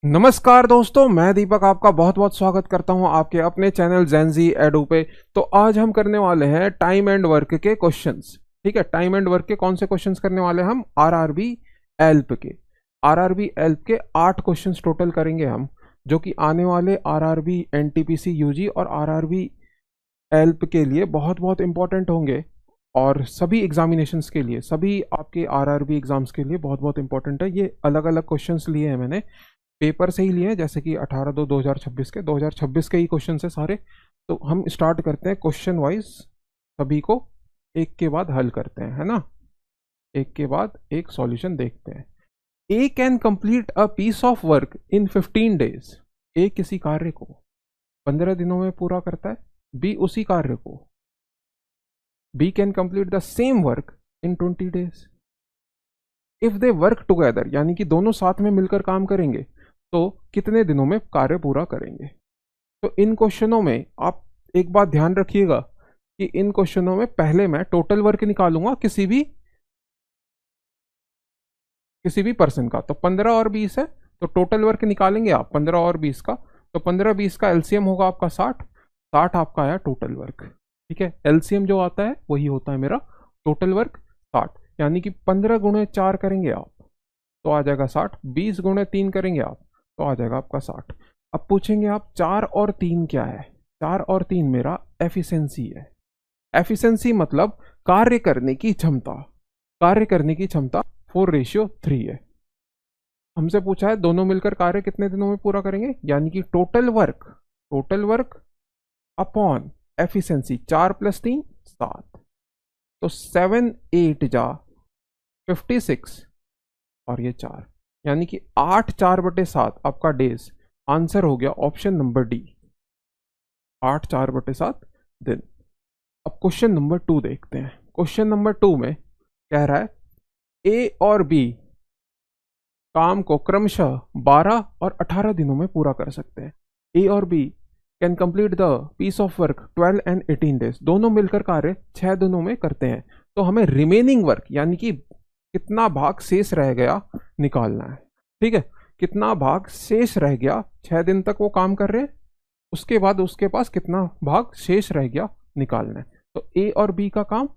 नमस्कार दोस्तों, मैं दीपक आपका बहुत बहुत स्वागत करता हूं आपके अपने चैनल जेनजी एडू पे। तो आज हम करने वाले हैं टाइम एंड वर्क के क्वेश्चंस। ठीक है, टाइम एंड वर्क के कौन से क्वेश्चंस करने वाले हैं हम? आरआरबी एल्प के। आरआरबी एल्प के 8 क्वेश्चंस टोटल करेंगे हम, जो कि आने वाले आरआरबी एनटीपीसी यूजी और आरआरबी एल्प के लिए बहुत बहुत इंपॉर्टेंट होंगे। और सभी एग्जामिनेशंस के लिए, सभी आपके आरआरबी एग्जाम्स के लिए बहुत बहुत इंपॉर्टेंट है। ये अलग अलग क्वेश्चंस लिए हैं मैंने, पेपर से ही लिए हैं, जैसे कि 18/2/2026 के 2026 के ही क्वेश्चन है सारे। तो हम स्टार्ट करते हैं क्वेश्चन वाइज, सभी को एक के बाद हल करते हैं, है ना। एक के बाद एक सॉल्यूशन देखते हैं। A can complete a piece of work in 15 days. A किसी कार्य को 15 दिनों में पूरा करता है। बी उसी कार्य को, B can complete the same work in 20 days if they work together, यानी कि दोनों साथ में मिलकर काम करेंगे तो कितने दिनों में कार्य पूरा करेंगे। तो इन क्वेश्चनों में आप एक बात ध्यान रखिएगा कि इन क्वेश्चनों में पहले मैं टोटल वर्क निकालूंगा किसी भी पर्सन का। तो 15 और 20 है, तो टोटल वर्क निकालेंगे आप 15 और 20 का। तो 15-20 का एलसीएम होगा आपका 60। 60 आपका आया टोटल वर्क। ठीक है, एलसीएम जो आता है वही होता है मेरा टोटल वर्क 60। यानी कि 15 गुणे 4 करेंगे आप तो आ जाएगा 60। 20 गुणे 3 करेंगे आप तो आ जाएगा आपका 60। अब पूछेंगे आप 4 और 3 क्या है? 4 और 3 मेरा एफिशिएंसी है। एफिशिएंसी मतलब कार्य करने की क्षमता। कार्य करने की क्षमता 4:3 है। हमसे पूछा है दोनों मिलकर कार्य कितने दिनों में पूरा करेंगे, यानी कि टोटल वर्क अपॉन एफिशिएंसी। 4 + 3 7, तो 7 8 जा 56 और ये 4, यानी कि 8 4/7 आपका डेज। आंसर हो गया ऑप्शन नंबर डी, 8 4/7 दिन। अब क्वेश्चन नंबर 2 देखते हैं। क्वेश्चन नंबर 2 में कह रहा है ए और बी काम को क्रमशः 12 और 18 दिनों में पूरा कर सकते हैं। ए और B can complete the piece of work 12 and 18 days. दोनों मिलकर कार्य 6 दिनों में करते हैं। तो हमें रिमेनिंग वर्क, यानी कि कितना भाग शेष रह गया, निकालना है। ठीक है, कितना भाग शेष रह गया, 6 दिन तक वो काम कर रहे हैं, उसके बाद उसके पास कितना भाग शेष रह गया, निकालना है। तो ए और बी का काम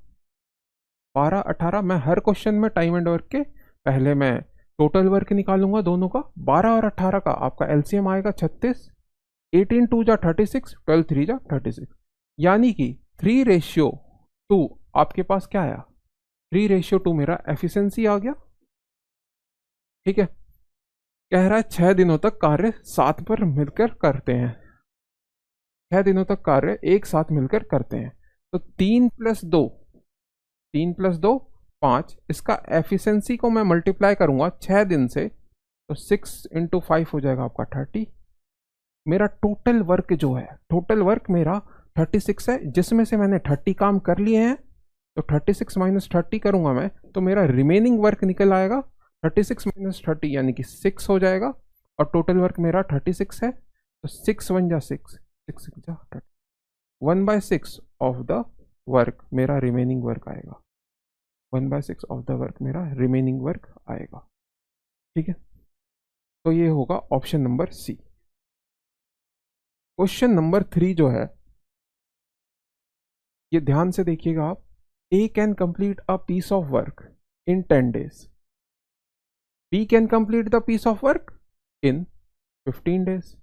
12-18। मैं हर क्वेश्चन में टाइम एंड वर्क के पहले मैं टोटल वर्क निकालूंगा दोनों का। 12 और 18 का आपका एलसीएम आएगा 36। 18 2 जा 36, 12 3 जा 36, यानी कि 3:2 आपके पास क्या आया? 3:2 मेरा एफिशिएंसी आ गया। ठीक है, कह रहा है 6 दिनों तक कार्य साथ पर मिलकर करते हैं। 6 दिनों तक कार्य एक साथ मिलकर करते हैं। तो 3 + 2 5। इसका एफिशिएंसी को मैं मल्टीप्लाई करूंगा 6 दिन से, तो 6 × 5 हो जाएगा आपका 30। मेरा टोटल वर्क जो है, टोटल वर्क मेरा 36 है, जिसमें से मैंने 30 काम कर लिए हैं। तो 36 - 30 करूंगा मैं, तो मेरा रिमेनिंग वर्क निकल आएगा 36 - 30, यानी कि 6 हो जाएगा। और टोटल वर्क मेरा 36 है, तो 6 1 जा 6, 6 6 जा 30। 1/6 ऑफ द वर्क मेरा रिमेनिंग वर्क आएगा। 1/6 ऑफ द वर्क मेरा रिमेनिंग वर्क आएगा। ठीक है, तो ये होगा option number C. Question number 3 जो है, ये ध्यान से देखिएगा आप। A can complete a piece of work in 10 days. B can complete the piece of work in 15 days.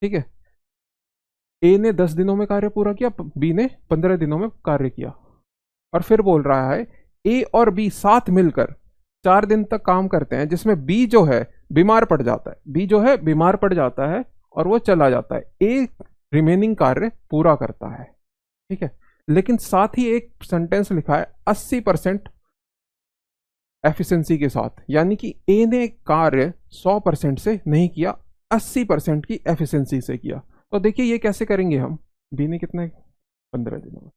ठीक है, ए ने 10 दिनों में कार्य पूरा किया, बी ने 15 दिनों में कार्य किया। और फिर बोल रहा है ए और बी साथ मिलकर 4 दिन तक काम करते हैं, जिसमें बी जो है बीमार पड़ जाता है। बी जो है बीमार पड़ जाता है और वो चला जाता है। ए रिमेनिंग कार्य पूरा करता है। ठीक है, लेकिन साथ ही एक सेंटेंस लिखा है 80% एफिशिएंसी के साथ, यानी कि ए ने कार्य 100% से नहीं किया, 80% की एफिशिएंसी से किया। तो देखिए ये कैसे करेंगे हम। बी ने कितने 15 दिनों में।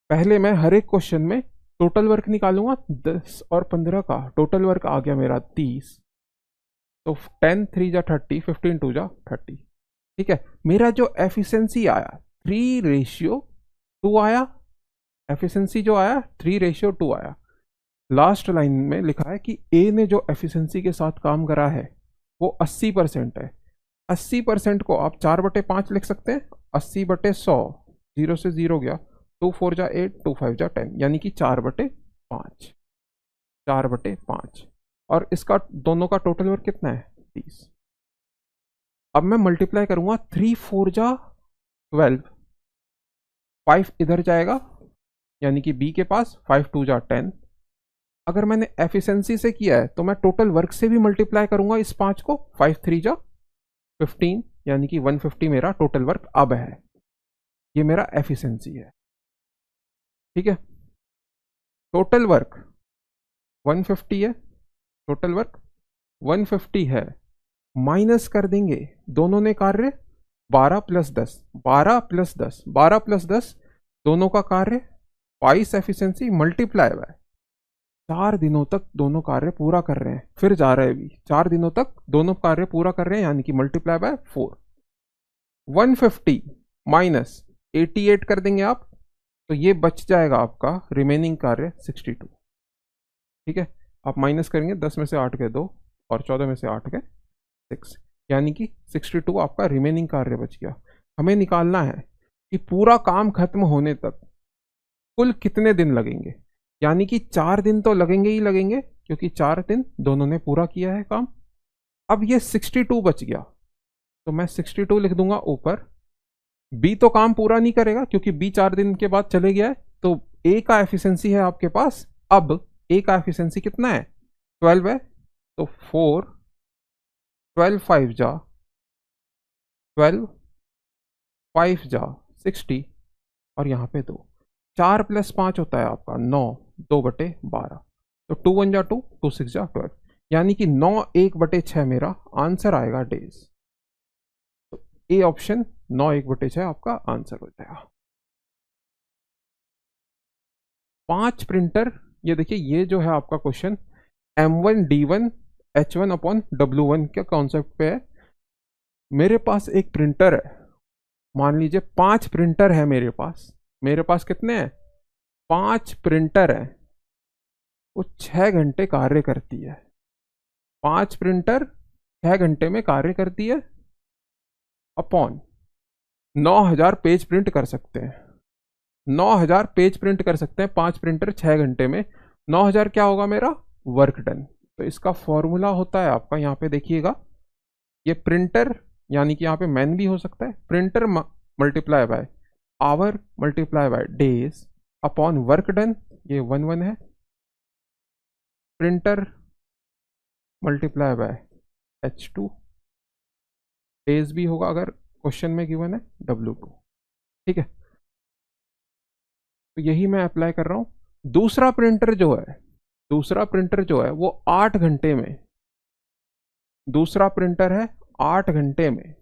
पहले मैं हर एक क्वेश्चन में टोटल वर्क निकालूंगा। 10 और 15 का टोटल वर्क आ गया मेरा 30। तो 10 3 जा 30, 15 2 जा 30। ठीक है, मेरा जो एफिशिएंसी आया 3:2 आया। एफिशिएंसी जो आया 3:2 आया। लास्ट लाइन में लिखा है कि ए ने जो एफिशिएंसी के साथ काम करा है वो 80% है। 80% को आप 4/5 लिख सकते हैं। 80/100, 0 से 0 गया, 2 4 जा 8, 2 5 जा 10, यानी कि 4/5, 4/5। और इसका दोनों का टोटल वर्क कितना है? 30। अब मैं मल्टीप्लाई करूंगा, 3 4 जा 12, 5 इधर जाएगा, यानी कि बी के पास 5 2 जा 10। अगर मैंने एफिशिएंसी से किया है तो मैं टोटल वर्क से भी मल्टीप्लाई करूंगा इस 5 को, 5 3 जा 15, यानी कि 150 मेरा टोटल वर्क अब है। ये मेरा एफिशिएंसी है, ठीक है। टोटल वर्क 150 है, टोटल वर्क 150 है, माइनस कर देंगे दोनों ने कार्य 12 + 10, 12 + 10, 12 + 10 दोनों का कार्य, 22 एफिशिएंसी मल्टीप्लाई बाय 4 दिनों तक दोनों कार्य पूरा कर रहे हैं, फिर जा रहे हैं भी 4 दिनों तक दोनों कार्य पूरा कर रहे हैं, यानी कि मल्टीप्लाई बाय 4। 150 माइनस 88 कर देंगे आप, तो ये बच जाएगा आपका रिमेनिंग कार्य 62, ठीक है। आप माइनस करेंगे, 10 में से 8 गए 2 और 14 में से 8 गए 6, यानी कि 62 आपका रिमेनिंग कार्य बच गया। हमें निकालना है कि पूरा काम खत्म होने तक कुल कितने दिन लगेंगे, यानी कि 4 दिन तो लगेंगे ही लगेंगे, क्योंकि 4 दिन दोनों ने पूरा किया है काम। अब ये 62 बच गया, तो मैं 62 लिख दूंगा ऊपर। बी तो काम पूरा नहीं करेगा क्योंकि बी 4 दिन के बाद चले गया है, तो ए का एफिशिएंसी है आपके पास। अब ए का एफिशिएंसी कितना है? 12 है, तो 4 12 5 जा 12, 5 जा 60, और यहाँ पे 2, 4 + 5 होता है आपका 9, 2/12, तो 2 1 जा 2, 2 6 जा 12, यानी कि 9 1/6 मेरा आंसर आएगा डेज। तो ए ऑप्शन 9 1/6 आपका आंसर हो जाएगा। 5 प्रिंटर, ये देखिए ये जो है आपका क्वेश्चन M1 D1 H1/W1 के कॉन्सेप्ट पे है। मेरे पास एक प्रिंटर है, मान लीजिए 5 प्रिंटर है मेरे पास कितने हैं? 5 प्रिंटर है, वो 6 घंटे कार्य करती है। 5 प्रिंटर 6 घंटे में कार्य करती है, अपॉन 9000 पेज प्रिंट कर सकते हैं। 9000 पेज प्रिंट कर सकते हैं 5 प्रिंटर 6 घंटे में। 9000 क्या होगा मेरा? Work done. तो इसका फॉर्मूला होता है आपका, यहाँ पे देखिएगा, ये प्रिंटर यानी कि यहाँ पे मैन भी हो सकता है, printer multiply by hour multiply by days upon work done, ये 1 1 है। Printer multiply bye H2, days भी होगा अगर क्वेश्चन में गिवन है W2, ठीक है। तो यही मैं अप्लाई कर रहा हूँ। दूसरा प्रिंटर जो है वो 8 घंटे में, दूसरा प्रिंटर है 8 घंटे में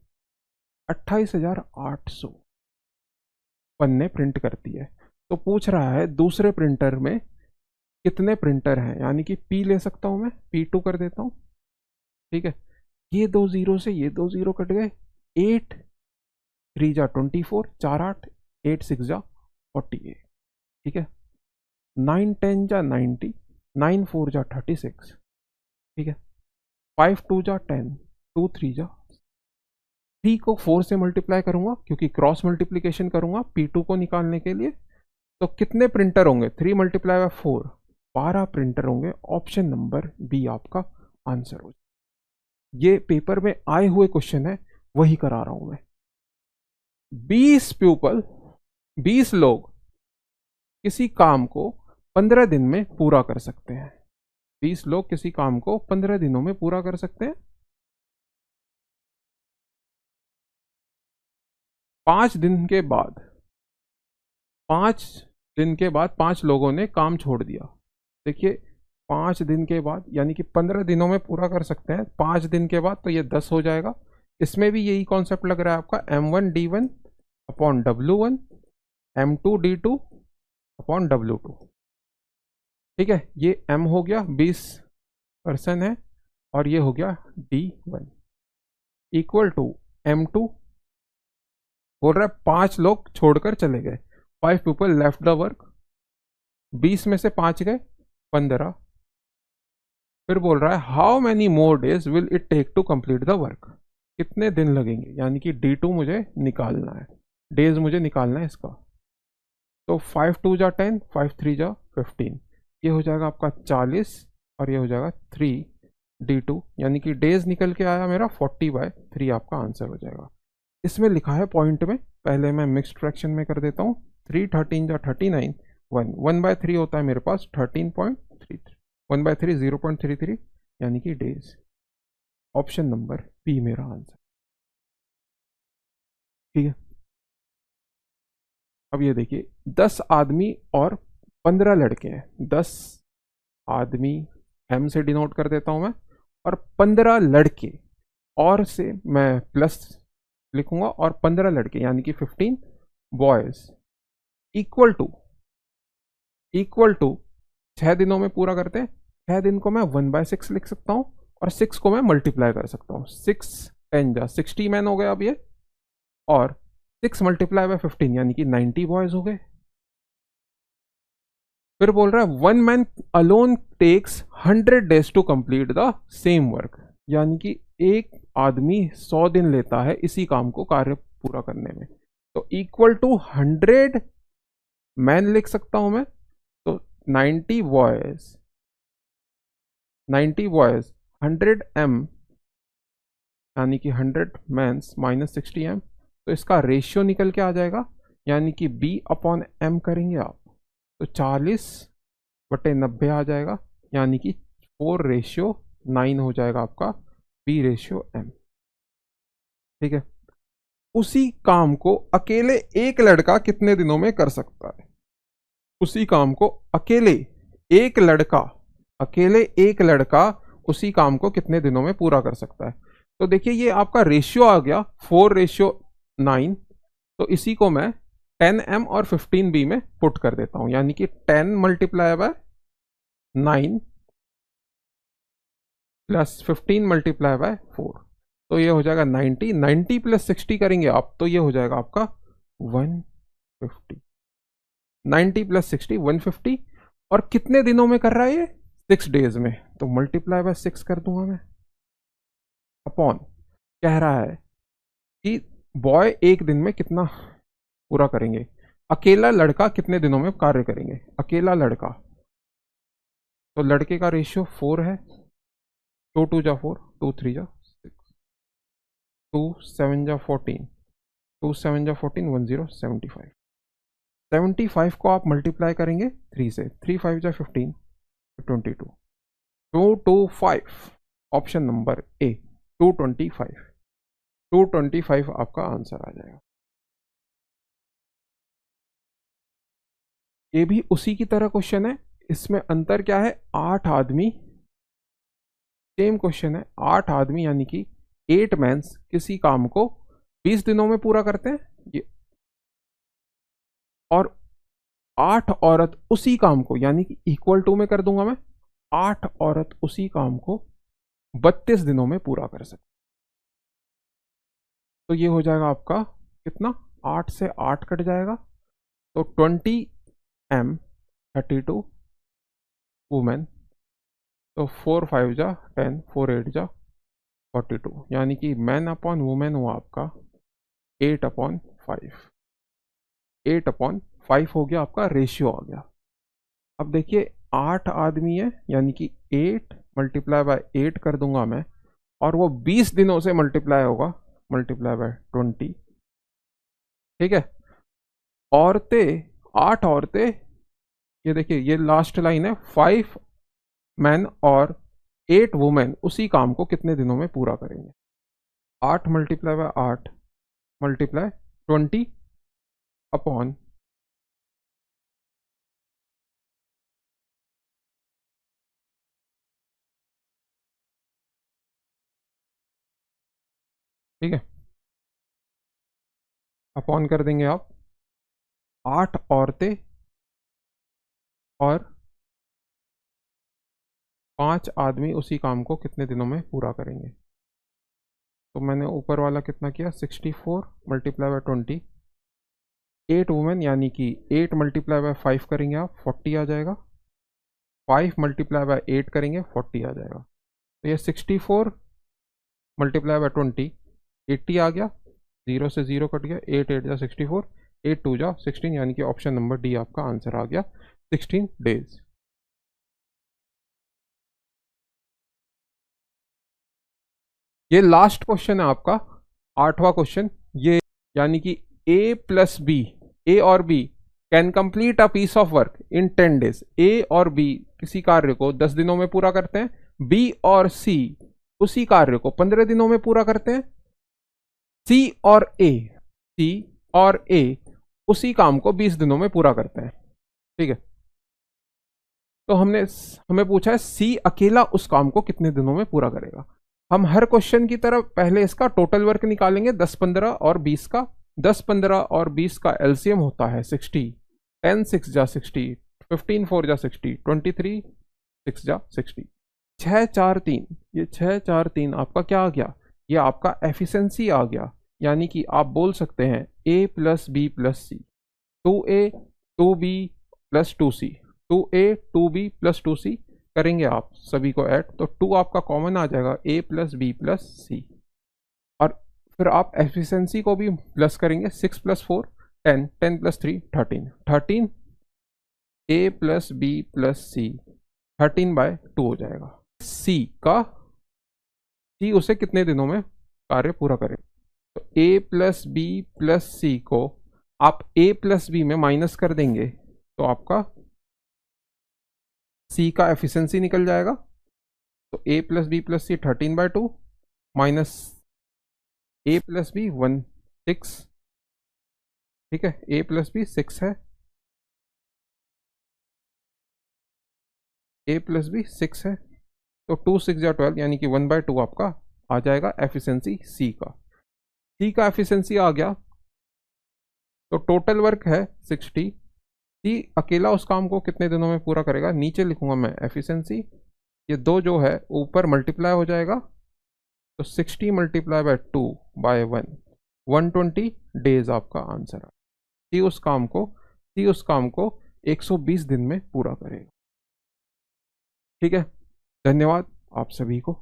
28,800 पन्ने प्रिंट करती है। तो पूछ रहा है दूसरे प्रिंटर में कितने प्रिंटर हैं, यानी कि P ले सकता हूं मैं, P2 कर देता हूं, ठीक है। ये 2 0 से ये 2 0 कट गए, 8 3 जा 24, 4 8, 8 6 जा 48, ठीक है। 9 10 जा 90, 9 4 जा 36, ठीक है। 5 2 जा 10, 2 3 जा 3 को 4 से मल्टीप्लाई करूंगा क्योंकि क्रॉस मल्टीप्लीकेशन करूंगा P2 को निकालने के लिए। तो कितने प्रिंटर होंगे? 3 × 4, 12 प्रिंटर होंगे। ऑप्शन नंबर बी आपका आंसर हो जाए। ये पेपर में आए हुए क्वेश्चन है, वही करा रहा हूं मैं। 20 लोग किसी काम को 15 दिन में पूरा कर सकते हैं। 20 लोग किसी काम को 15 दिनों में पूरा कर सकते हैं। 5 दिन के बाद 5 लोगों ने काम छोड़ दिया। देखिए 5 दिन के बाद यानी कि 15 दिनों में पूरा कर सकते हैं, 5 दिन के बाद तो ये 10 हो जाएगा। इसमें भी यही कॉन्सेप्ट लग रहा है आपका, M1 D1 upon W1, M2 D2 upon W2, ठीक है। ये M हो गया 20% है, और ये हो गया D1 इक्वल टू M2, बोल रहा है 5 लोग छोड़कर चले गए, 5 पीपल लेफ्ट द वर्क, 20 में से 5 गए 15, फिर बोल रहा है how many more days will it take to complete the work, कितने दिन लगेंगे, यानी कि D2 मुझे निकालना है, डेज मुझे निकालना है इसका। तो 5 2 जा 10, 5 3 जा 15, ये हो जाएगा आपका 40 और ये हो जाएगा 3D2, यानी कि डेज निकल के आया मेरा 40/3 आपका आंसर हो जाएगा। इसमें लिखा है पॉइंट में, पहले मैं मिक्स्ड फ्रैक्शन में कर देता हूँ। 3 13 जा 39, 1/3 होता है मेरे पास 13.33, 1/3 0.33, यानी कि डेज। ऑप्शन नंबर बी मेरा आंसर। ठीक है, अब ये देखिए 10 आदमी और 15 लड़के हैं। 10 आदमी एम से डिनोट कर देता हूं मैं, और 15 लड़के, और से मैं प्लस लिखूंगा, और 15 लड़के यानी कि 15 बॉयज इक्वल टू 6 दिनों में पूरा करते हैं। 6 दिन को मैं 1/6 लिख सकता हूँ, और 6 को मैं मल्टीप्लाई कर सकता हूँ। 6 10 जा 60 मैन हो गए अब ये, और 6 मल्टीप्लाई बाय 15 यानी कि 90 बॉयज हो गए। फिर बोल रहा है 1 man alone takes 100 days to complete the same work, यानी कि एक आदमी 100 दिन लेता है इसी काम को, कार्य पूरा करने में। तो इक्वल टू 100 मैन लिख सकता हूं मैं, तो 90 बॉयज 100 एम, यानी कि 100 मैंस माइनस 60 एम, तो इसका रेशियो निकल के आ जाएगा, यानी कि B/M करेंगे आप तो 40/90 आ जाएगा, यानी कि 4:9 हो जाएगा आपका B/M। ठीक है, उसी काम को अकेले एक लड़का कितने दिनों में कर सकता है? उसी काम को अकेले एक लड़का उसी काम को कितने दिनों में पूरा कर सकता है? तो देखिए ये आपका रेशियो आ गया 4:9, तो इसी को मैं 10M और 15B में पुट कर देता हूं, यानी कि 10 multiply by 9 plus 15 multiply by 4, तो ये हो जाएगा 90 प्लस 60 करेंगे आप, तो ये हो जाएगा आपका 150। 90 प्लस 60 150, और कितने दिनों में कर रहा है ये? 6 डेज में, तो मल्टीप्लाई बाय 6 कर दूंगा मैं, अपॉन कह रहा है कि बॉय एक दिन में कितना पूरा करेंगे, अकेला लड़का कितने दिनों में कार्य करेंगे। अकेला लड़का, तो लड़के का रेशियो 4 है, 2 2 जा 4, 2 3 जा 6, 2 7 जा 14, 2 7 जा 14, 1075। 75 को आप मल्टीप्लाई करेंगे 3 से, 3 5 जा 15, 22, 225, ऑप्शन नंबर ए 225, 225 आपका आंसर आ जाएगा। ये भी उसी की तरह क्वेश्चन है, इसमें अंतर क्या है? 8 आदमी, सेम क्वेश्चन है, 8 आदमी यानी कि 8 मैंस किसी काम को 20 दिनों में पूरा करते हैं, ये, और 8 औरत उसी काम को, यानी कि इक्वल टू में कर दूंगा मैं, 8 औरत उसी काम को 32 दिनों में पूरा कर सकते। तो ये हो जाएगा आपका कितना, 8 से 8 कट जाएगा, तो 20M 32 वुमेन, तो 4 5 जा 10, 4 8 जा 42, यानी कि मैन अपॉन वुमेन हुआ आपका 8/5, 8/5 हो गया आपका, रेशियो आ गया। अब देखिए 8 आदमी है, यानी कि 8 मल्टीप्लाई बाय 8 कर दूंगा मैं, और वो 20 दिनों से मल्टीप्लाई होगा, मल्टीप्लाई बाय 20। ठीक है, औरतें, 8 औरतें, ये देखिए ये लास्ट लाइन है, 5 मैन और 8 वुमेन उसी काम को कितने दिनों में पूरा करेंगे। 8 मल्टीप्लाई बाय 8 मल्टीप्लाई 20 अपॉन, ठीक है, अपॉन कर देंगे आप, 8 औरतें और 5 आदमी उसी काम को कितने दिनों में पूरा करेंगे। तो मैंने ऊपर वाला कितना किया, 64 मल्टीप्लाई बाय 20, 8 वुमेन यानी कि 8 मल्टीप्लाई बाय 5 करेंगे आप, 40 आ जाएगा, 5 मल्टीप्लाई बाय 8 करेंगे 40 आ जाएगा। तो ये 64 मल्टीप्लाई बाय 20 80 आ गया, 0 से 0 कट गया, 8 8 जा 64, 8 2 जा 16, यानी कि ऑप्शन नंबर डी आपका आंसर आ गया 16 डेज। ये लास्ट क्वेश्चन है आपका 8वां क्वेश्चन, ये यानी कि ए प्लस बी, ए और B can complete a piece of work in 10 days. A और बी किसी कार्य को 10 दिनों में पूरा करते हैं, बी और सी उसी कार्य को 15 दिनों में पूरा करते हैं, सी और ए उसी काम को 20 दिनों में पूरा करते हैं। ठीक है, तो हमें पूछा है सी अकेला उस काम को कितने दिनों में पूरा करेगा। हम हर क्वेश्चन की तरफ पहले इसका टोटल वर्क निकालेंगे 10 15 और 20 का। 10 15 और 20 का एलसीएम होता है 60, 10 6 जा 60, 15 4 जा 60, 23 6 जा 60, 6 4 3, ये 6 4 3 आपका क्या आ गया, ये आपका एफिशिएंसी आ गया। यानी कि आप बोल सकते हैं a plus B plus C, 2a 2b plus 2c, 2a 2b plus 2c करेंगे आप सभी को ऐड, तो 2 आपका कॉमन आ जाएगा, a plus B plus C. और फिर आप एफिशिएंसी को भी प्लस करेंगे, 6 plus 4 10, 10 plus 3 13, 13 a plus B plus C 13/2 हो जाएगा। सी उसे कितने दिनों में कार्य पूरा करें, तो a प्लस बी प्लस सी को आप a प्लस बी में माइनस कर देंगे तो आपका सी का एफिशिएंसी निकल जाएगा। तो a plus B plus C 13/2 minus a plus B 1 6, ठीक है, a प्लस बी 6 है, a प्लस बी 6 है, तो 2 6 या 12 यानी कि 1/2 आपका आ जाएगा एफिशिएंसी सी का। सी का एफिशिएंसी आ गया, तो टोटल वर्क है 60, सी अकेला उस काम को कितने दिनों में पूरा करेगा, नीचे लिखूंगा मैं एफिशिएंसी, ये दो जो है ऊपर मल्टीप्लाई हो जाएगा, तो 60 मल्टीप्लाई बाय 2 बाय 1 120 डेज आपका आंसर है। सी उस काम को 120 दिन में पूरा करेगा। ठीक है, धन्यवाद आप सभी को।